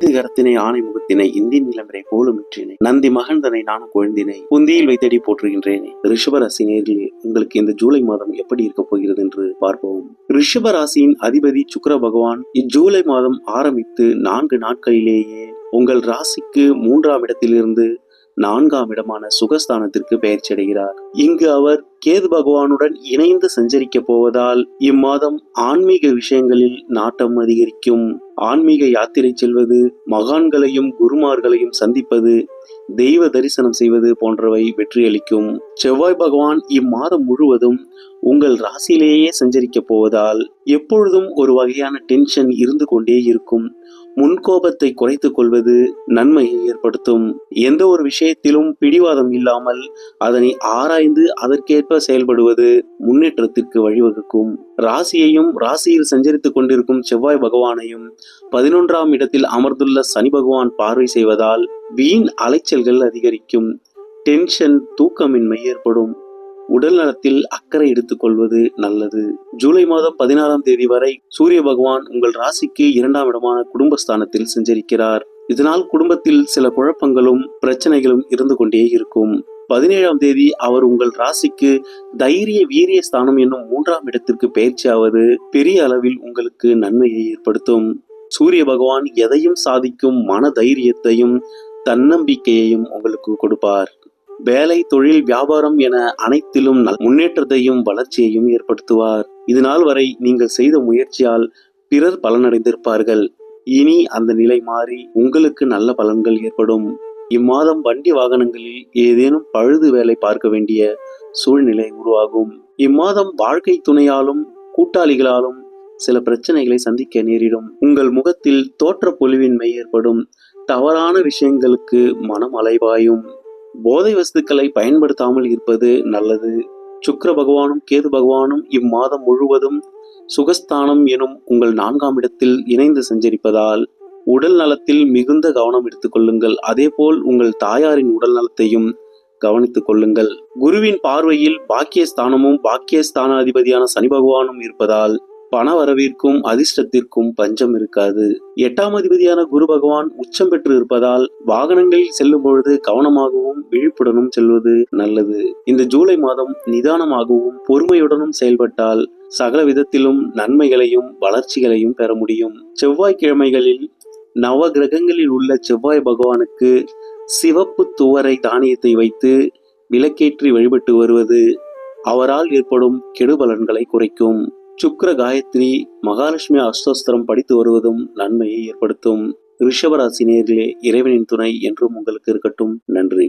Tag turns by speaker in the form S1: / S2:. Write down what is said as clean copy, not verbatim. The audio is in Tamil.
S1: கரத்தினை ஆணை முகத்தினை இந்திய நிலம்பரை போலுமிற்றினை நந்தி மகந்தனை நானும் குழந்தினை புந்தியில் வைத்தடி போற்றுகின்றேனே. ரிஷபராசி நேர்களே, உங்களுக்கு இந்த ஜூலை மாதம் எப்படி இருக்க போகிறது என்று பார்ப்போம். ரிஷபராசியின் அதிபதி சுக்கிர பகவான் இஜூலை மாதம் ஆரம்பித்து 4 நாட்களிலேயே உங்கள் ராசிக்கு 3ஆம் இடத்திலிருந்து 4ஆம் இடமான சுகஸ்தானத்திற்கு பெயர்ச்சி அடைகிறார். இங்கு அவர் கேது பகவானுடன் இணைந்து சஞ்சரிக்க போவதால் இம்மாதம் ஆன்மீக விஷயங்களில் நாட்டம் அதிகரிக்கும். ஆன்மீக யாத்திரை செல்வது, மகான்களையும் குருமார்களையும் சந்திப்பது, தெய்வ தரிசனம் செய்வது போன்றவை வெற்றியளிக்கும். செவ்வாய் பகவான் இம்மாதம் முழுவதும் உங்கள் ராசியிலேயே சஞ்சரிக்க போவதால் எப்பொழுதும் ஒரு வகையான டென்ஷன் இருந்து கொண்டே இருக்கும். முன்கோபத்தை குறைத்துக் கொள்வது நன்மையை ஏற்படுத்தும். எந்த ஒரு விஷயத்திலும் பிடிவாதம் இல்லாமல் அதனை ஆராய்ந்து அதற்கேற்ப செயல்படுவது முன்னேற்றத்திற்கு வழிவகுக்கும். ராசியையும் ராசியில் சஞ்சரித்துக் கொண்டிருக்கும் செவ்வாய் பகவானையும் 11ஆம் இடத்தில் அமர்ந்துள்ள சனி பகவான் பார்வை செய்வதால் வீண் அலைச்சல்கள் அதிகரிக்கும். டென்ஷன், தூக்கமின்மை ஏற்படும். உடல் நலத்தில் அக்கறை எடுத்துக் கொள்வது நல்லது. ஜூலை மாதம் 16ஆம் தேதி வரை சூரிய பகவான் உங்கள் ராசிக்கு 2ஆம் இடமான குடும்பஸ்தானத்தில் சஞ்சரிக்கிறார். இதனால் குடும்பத்தில் சில குழப்பங்களும் பிரச்சனைகளும் இருந்து கொண்டே இருக்கும். 17ஆம் தேதி அவர் உங்கள் ராசிக்கு தைரிய வீரிய ஸ்தானம் என்னும் 3ஆம் இடத்திற்கு பெயர்ச்சியாவது பெரிய அளவில் உங்களுக்கு நன்மையை ஏற்படுத்தும். சூரிய பகவான் எதையும் சாதிக்கும் மன தைரியத்தையும் தன்னம்பிக்கையையும் உங்களுக்கு கொடுப்பார். வேலை, தொழில், வியாபாரம் என அனைத்திலும் முன்னேற்றத்தையும் வளர்ச்சியையும் ஏற்படுத்துவார். இதுநாள் வரை நீங்கள் செய்த முயற்சியால் பிறர் பலனடைந்திருப்பார்கள். இனி அந்த நிலை மாறி உங்களுக்கு நல்ல பலன்கள் ஏற்படும். இம்மாதம் வண்டி வாகனங்களில் ஏதேனும் பழுது வேலை பார்க்க வேண்டிய சூழ்நிலை உருவாகும். இம்மாதம் வாழ்க்கை துணையாலும் கூட்டாளிகளாலும் சில பிரச்சனைகளை சந்திக்க நேரிடும். உங்கள் முகத்தில் தோற்ற பொலிவின்மை ஏற்படும். தவறான விஷயங்களுக்கு மனம் அலைபாயும். போதை வஸ்துக்களை பயன்படுத்தாமல் இருப்பது நல்லது. சுக்கிர பகவானும் கேது பகவானும் இம்மாதம் முழுவதும் சுகஸ்தானம் எனும் உங்கள் 4ஆம் இடத்தில் இணைந்து சஞ்சரிப்பதால் உடல் நலத்தில் மிகுந்த கவனம் எடுத்துக் கொள்ளுங்கள். அதேபோல் உங்கள் தாயாரின் உடல் நலத்தையும் கவனித்துக் கொள்ளுங்கள். குருவின் பார்வையில் பாக்கியஸ்தானமும் பாக்கியஸ்தானாதிபதியான சனி பகவானும் இருப்பதால் பண வரவிற்கும் அதிர்ஷ்டத்திற்கும் பஞ்சம் இருக்காது. 8ஆம் அதிபதியான குரு பகவான் உச்சம் பெற்று இருப்பதால் வாகனங்களில் செல்லும் பொழுது கவனமாகவும் விழிப்புடனும் செல்வது நல்லது. இந்த ஜூலை மாதம் நிதானமாகவும் பொறுமையுடனும் செயல்பட்டால் சகல விதத்திலும் நன்மைகளையும் வளர்ச்சிகளையும் பெற முடியும். செவ்வாய்க்கிழமைகளில் நவ கிரகங்களில் உள்ள செவ்வாய் பகவானுக்கு சிவப்பு துவரை தானியத்தை வைத்து விளக்கேற்றி வழிபட்டு வருவது அவரால் ஏற்படும் கெடுபலன்களை குறைக்கும். சுக்கிர காயத்ரி, மகாலட்சுமி அஷ்டோஸ்திரம் படித்து வருவதும் நன்மையை ஏற்படுத்தும். ரிஷபராசி நேயர்களே, இறைவனின் துணை என்றும் உங்களுக்கு இருக்கட்டும். நன்றி.